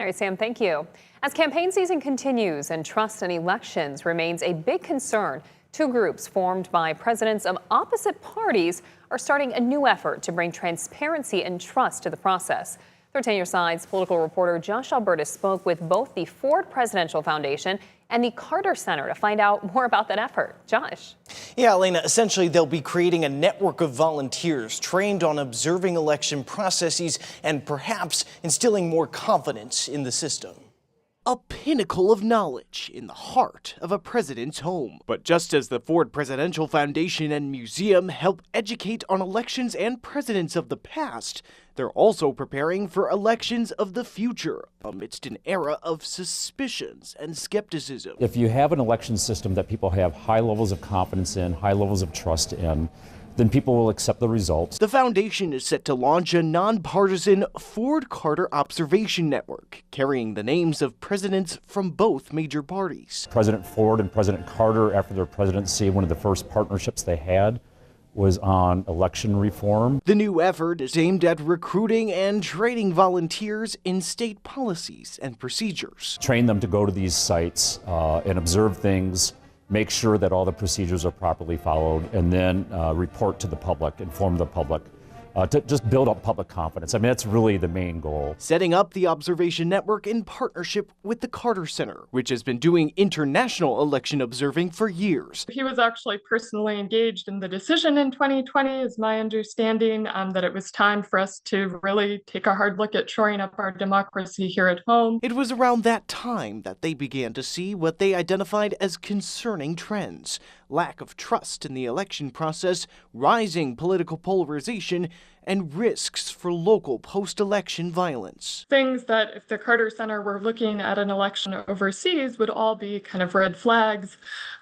All right, Sam, thank you. As campaign season continues and trust in elections remains a big concern, two groups formed by presidents of opposite parties are starting a new effort to bring transparency and trust to the process. 13 Your Side's political reporter Josh Albertus spoke with both the Ford Presidential Foundation and the Carter Center to find out more about that effort. Josh. Yeah, Elena, essentially they'll be creating a network of volunteers trained on observing election processes and perhaps instilling more confidence in the system. A pinnacle of knowledge in the heart of a president's home. But just as the Ford Presidential Foundation and Museum help educate on elections and presidents of the past, they're also preparing for elections of the future amidst an era of suspicions and skepticism. If you have an election system that people have high levels of confidence in, high levels of trust in, then people will accept the results. The foundation is set to launch a nonpartisan Ford Carter Observation Network, carrying the names of presidents from both major parties. President Ford and President Carter, after their presidency, one of the first partnerships they had was on election reform. The new effort is aimed at recruiting and training volunteers in state policies and procedures. Train them to go to these sites and observe things, make sure that all the procedures are properly followed, and then report to the public, inform the public, to just build up public confidence. I mean, that's really the main goal. Setting up the observation network in partnership with the Carter Center, which has been doing international election observing for years. He was actually personally engaged in the decision in 2020, is my understanding, that it was time for us to really take a hard look at shoring up our democracy here at home. It was around that time that they began to see what they identified as concerning trends: lack of trust in the election process, rising political polarization, and risks for local post-election violence. Things that if the Carter Center were looking at an election overseas would all be kind of red flags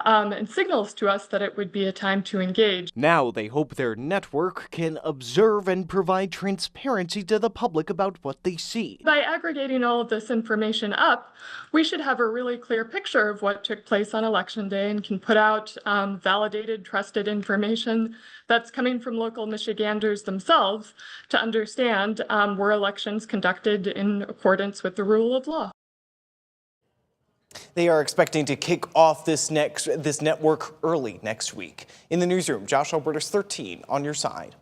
and signals to us that it would be a time to engage. Now they hope their network can observe and provide transparency to the public about what they see. By aggregating all of this information up, we should have a really clear picture of what took place on Election Day and can put out validated, trusted information that's coming from local Michiganders themselves to understand were elections conducted in accordance with the rule of law. They are expecting to kick off this network early next week. In the newsroom, Josh Albertus, 13 on Your Side.